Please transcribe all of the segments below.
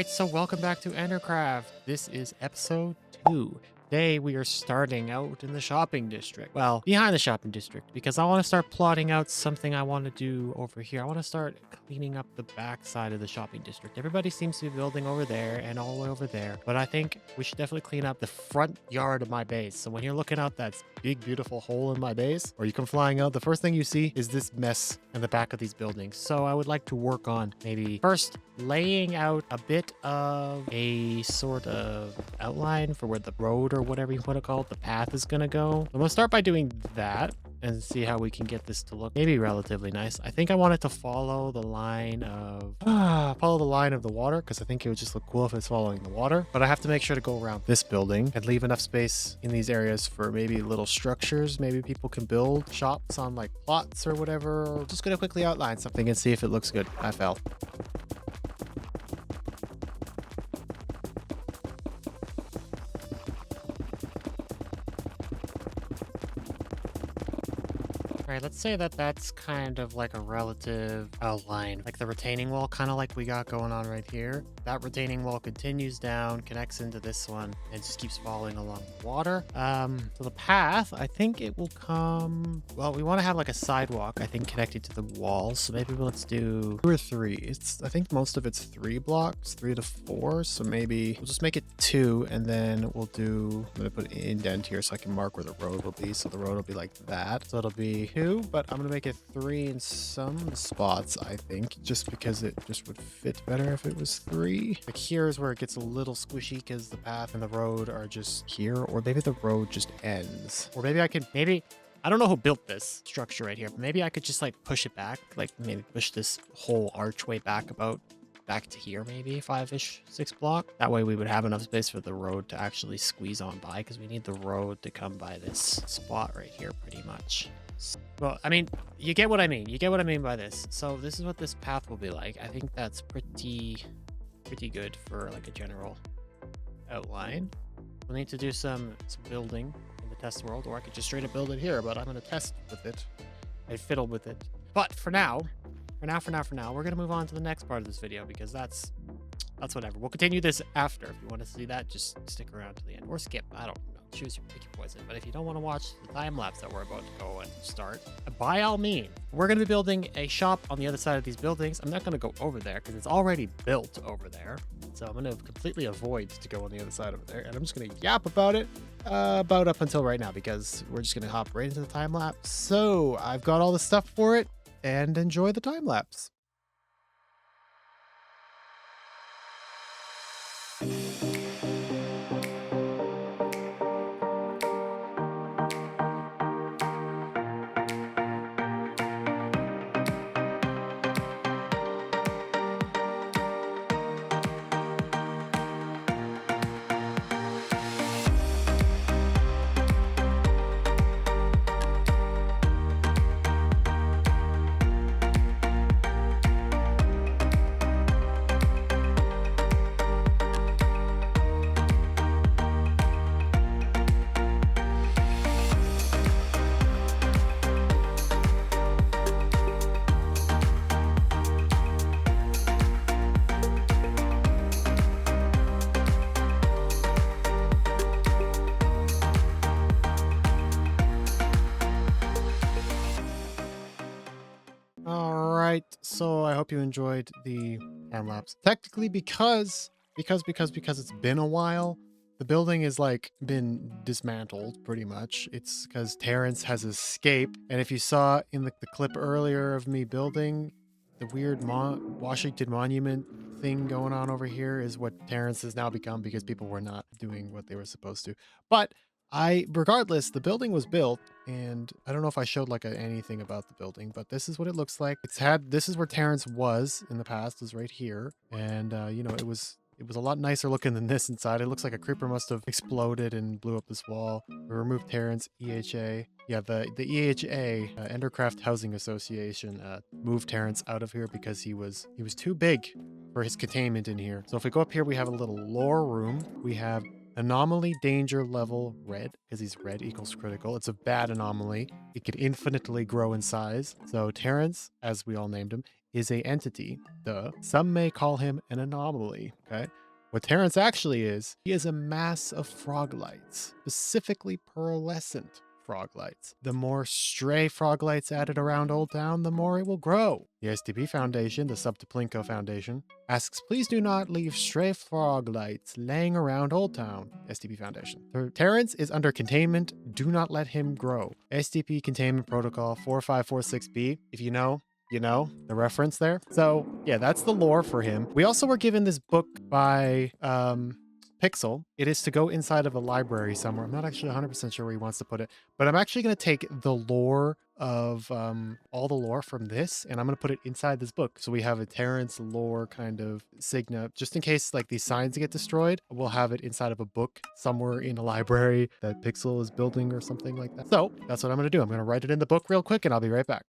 Alright, so welcome back to Endercraft. This is episode 2. Today we are starting out in the shopping district. Well, behind the shopping district, because I want to start plotting out something I want to do over here. I want to start cleaning up the back side of the shopping district. Everybody seems to be building over there and all the way over there, but I think we should definitely clean up the front yard of my base. So when you're looking out that big, beautiful hole in my base, or you come flying out, the first thing you see is this mess in the back of these buildings. So I would like to work on maybe first laying out a bit of a sort of outline for where the road or whatever you want to call it, the path is going to go. I'm going to start by doing that and see how we can get this to look maybe relatively nice. I think I want it to follow the line of the water, because I think it would just look cool if it's following the water. But I have to make sure to go around this building and leave enough space in these areas for maybe little structures. Maybe people can build shops on like plots or whatever. Or just gonna quickly outline something and see if it looks good. I fell. All right, let's say that that's kind of like a relative outline, like the retaining wall, kind of like we got going on right here. That retaining wall continues down, connects into this one, and just keeps following along the water. So the path, I think it will come, well, we want to have like a sidewalk, I think, connected to the walls. So maybe let's do 2 or 3. I think most of it's 3 blocks, 3 to 4. So maybe we'll just make it 2, and then we'll do, I'm gonna put an indent here so I can mark where the road will be. So the road will be like that. So it'll be 2, but I'm gonna make it 3 in some spots, I think, just because it just would fit better if it was 3. Like here's where it gets a little squishy because the path and the road are just here, or maybe the road just ends. Or maybe I don't know who built this structure right here, but maybe I could just like push it back, like maybe push this whole archway back to here, maybe 5-ish, 6 block. That way we would have enough space for the road to actually squeeze on by, because we need the road to come by this spot right here pretty much. Well, I mean, you get what I mean. You get what I mean by this. So this is what this path will be like. I think that's pretty good for like a general outline. We'll need to do some building in the test world, or I could just straight up build it here, but I'm going to test with it. I fiddle with it. But for now, we're going to move on to the next part of this video, because that's whatever. We'll continue this after. If you want to see that, just stick around to the end or skip. I don't know. Choose your picky poison. But if you don't want to watch the time lapse that we're about to go and start, by all means, we're going to be building a shop on the other side of these buildings. I'm not going to go over there because it's already built over there. So I'm going to completely avoid to go on the other side over there. And I'm just going to yap about it about up until right now, because we're just going to hop right into the time lapse. So I've got all the stuff for it, and enjoy the time lapse. So I hope you enjoyed the time lapse. Technically, because it's been a while, the building is like been dismantled pretty much. It's because Terrance has escaped. And if you saw in the clip earlier of me building, the weird Washington Monument thing going on over here is what Terrance has now become, because people were not doing what they were supposed to. But regardless, the building was built, and I don't know if I showed like anything about the building, but this is what it looks like. This is where Terrance was in the past, is right here. And, you know, it was a lot nicer looking than this inside. It looks like a creeper must have exploded and blew up this wall. We removed Terrance, EHA. Yeah, the EHA, Endercraft Housing Association, moved Terrance out of here because he was too big for his containment in here. So if we go up here, we have a little lore room. We have Anomaly danger level red, because he's red equals critical. It's a bad anomaly. It could infinitely grow in size. So Terrance, as we all named him, is a entity. Duh. Some may call him an anomaly. Okay. What Terrance actually is, he is a mass of froglights, specifically pearlescent froglights. The more stray froglights added around Old Town, the more it will grow. The STP Foundation, the Subtoplinko Foundation, asks, please do not leave stray froglights laying around Old Town. STP Foundation. Terrance is under containment. Do not let him grow. STP Containment Protocol 4546B. If you know, you know the reference there. So yeah, that's the lore for him. We also were given this book by Pixel. It is to go inside of a library somewhere. I'm not actually 100% sure where he wants to put it, but I'm actually going to take the lore of all the lore from this, and I'm going to put it inside this book. So we have a Terrance lore kind of signa, just in case like these signs get destroyed. We'll have it inside of a book somewhere in a library that Pixel is building or something like that. So that's what I'm going to do. I'm going to write it in the book real quick, and I'll be right back.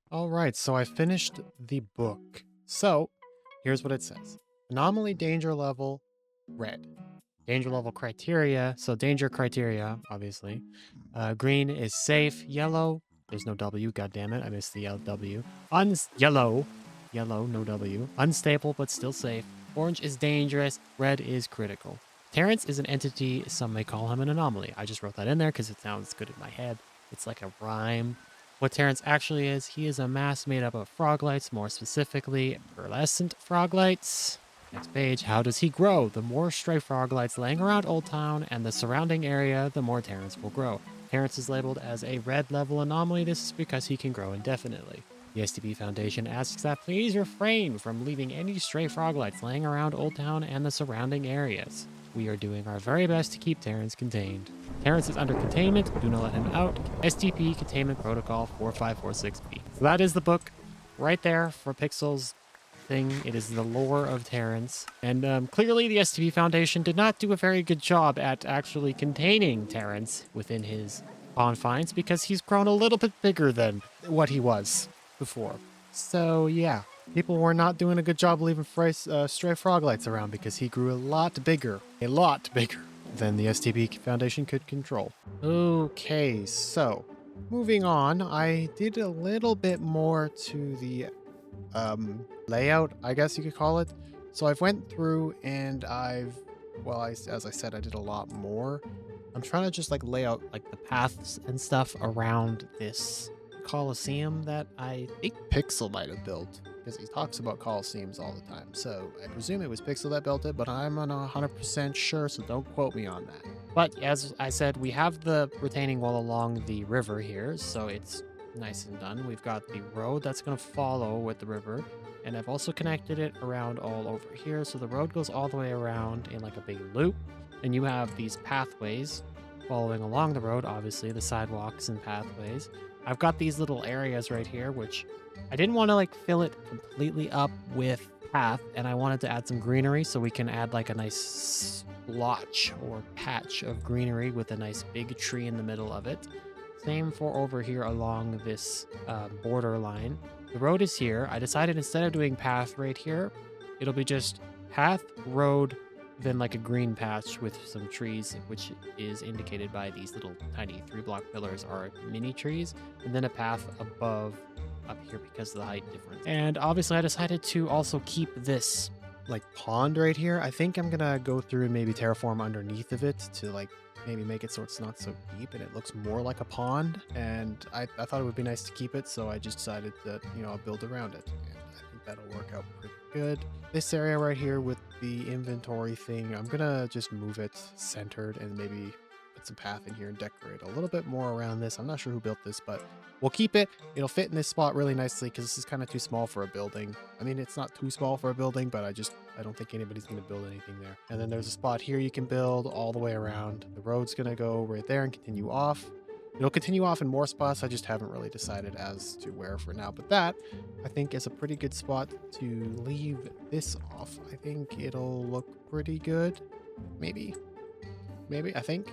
All right, so I finished the book. So here's what it says. Anomaly danger level, red. Danger level criteria. So danger criteria, obviously. Green is safe. Yellow, there's no W. God damn it, I missed the W. Yellow, no W. Unstable, but still safe. Orange is dangerous. Red is critical. Terrance is an entity. Some may call him an anomaly. I just wrote that in there because it sounds good in my head. It's like a rhyme. What Terrance actually is, he is a mass made up of froglights, more specifically, pearlescent froglights. Next page, how does he grow? The more stray froglights laying around Old Town and the surrounding area, the more Terrance will grow. Terrance is labeled as a red level anomaly. This is because he can grow indefinitely. The STP Foundation asks that please refrain from leaving any stray froglights laying around Old Town and the surrounding areas. We are doing our very best to keep Terrance contained. Terrance is under containment. Do not let him out. STP Containment Protocol 4546B. So that is the book right there for Pixel's thing. It is the lore of Terrance. And clearly the STP Foundation did not do a very good job at actually containing Terrance within his confines because he's grown a little bit bigger than what he was before. So yeah, people were not doing a good job leaving stray froglights around because he grew a lot bigger than the STP Foundation could control. Okay, so moving on, I did a little bit more to the layout, I guess you could call it. So I've went through and as I said, I did a lot more. I'm trying to just like lay out like the paths and stuff around this Coliseum that I think Pixel might have built, because he talks about Coliseums all the time. So I presume it was Pixel that built it, but I'm not 100% sure, so don't quote me on that. But as I said, we have the retaining wall along the river here, so it's nice and done. We've got the road that's going to follow with the river, and I've also connected it around all over here, so the road goes all the way around in like a big loop, and you have these pathways following along the road, obviously the sidewalks and pathways. I've got these little areas right here, which I didn't want to like fill it completely up with path, and I wanted to add some greenery so we can add like a nice splotch or patch of greenery with a nice big tree in the middle of it. Same for over here along this border line. The road is here. I decided instead of doing path right here, it'll be just path, road, then like a green patch with some trees, which is indicated by these little tiny 3-block pillars are mini trees, and then a path above up here because of the height difference. And obviously I decided to also keep this like pond right here. I think I'm gonna go through and maybe terraform underneath of it to like maybe make it so it's not so deep and it looks more like a pond. And I thought it would be nice to keep it, so I just decided that, I'll build around it. And I think that'll work out pretty good. This area right here with the inventory thing, I'm gonna just move it centered and maybe put some path in here and decorate a little bit more around this. I'm not sure who built this, but we'll keep it. It'll fit in this spot really nicely because this is kind of too small for a building. I mean, it's not too small for a building, but I don't think anybody's going to build anything there. And then there's a spot here you can build all the way around. The road's going to go right there and continue off. It'll continue off in more spots. I just haven't really decided as to where for now. But that, I think, is a pretty good spot to leave this off. I think it'll look pretty good. Maybe, I think.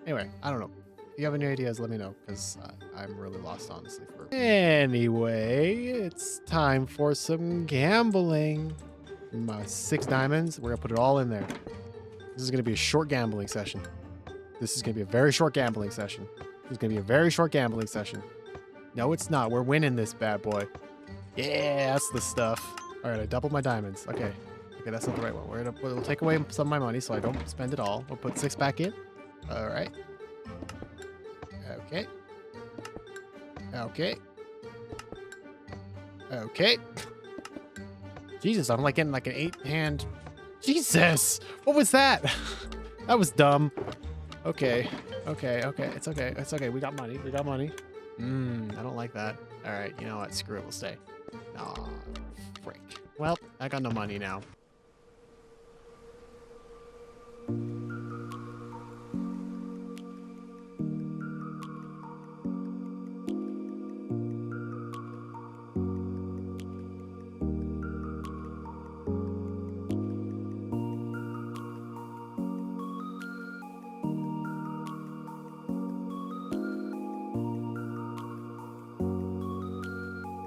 Anyway, I don't know. If you have any ideas, let me know, because I'm really lost, honestly. Anyway, it's time for some gambling. My 6 diamonds, we're going to put it all in there. This is going to be a short gambling session. This is going to be a very short gambling session. This is going to be a very short gambling session. No, it's not. We're winning this bad boy. Yeah, that's the stuff. All right, I doubled my diamonds. Okay. Okay, that's not the right one. We'll take away some of my money so I don't spend it all. We'll put 6 back in. All right. Okay. Okay. Okay. Jesus, I'm like getting like an 8-hand. Jesus! What was that? That was dumb. Okay. Okay. Okay. It's okay. It's okay. We got money. We got money. I don't like that. All right. You know what? Screw it. We'll stay. Aw, frick. Well, I got no money now.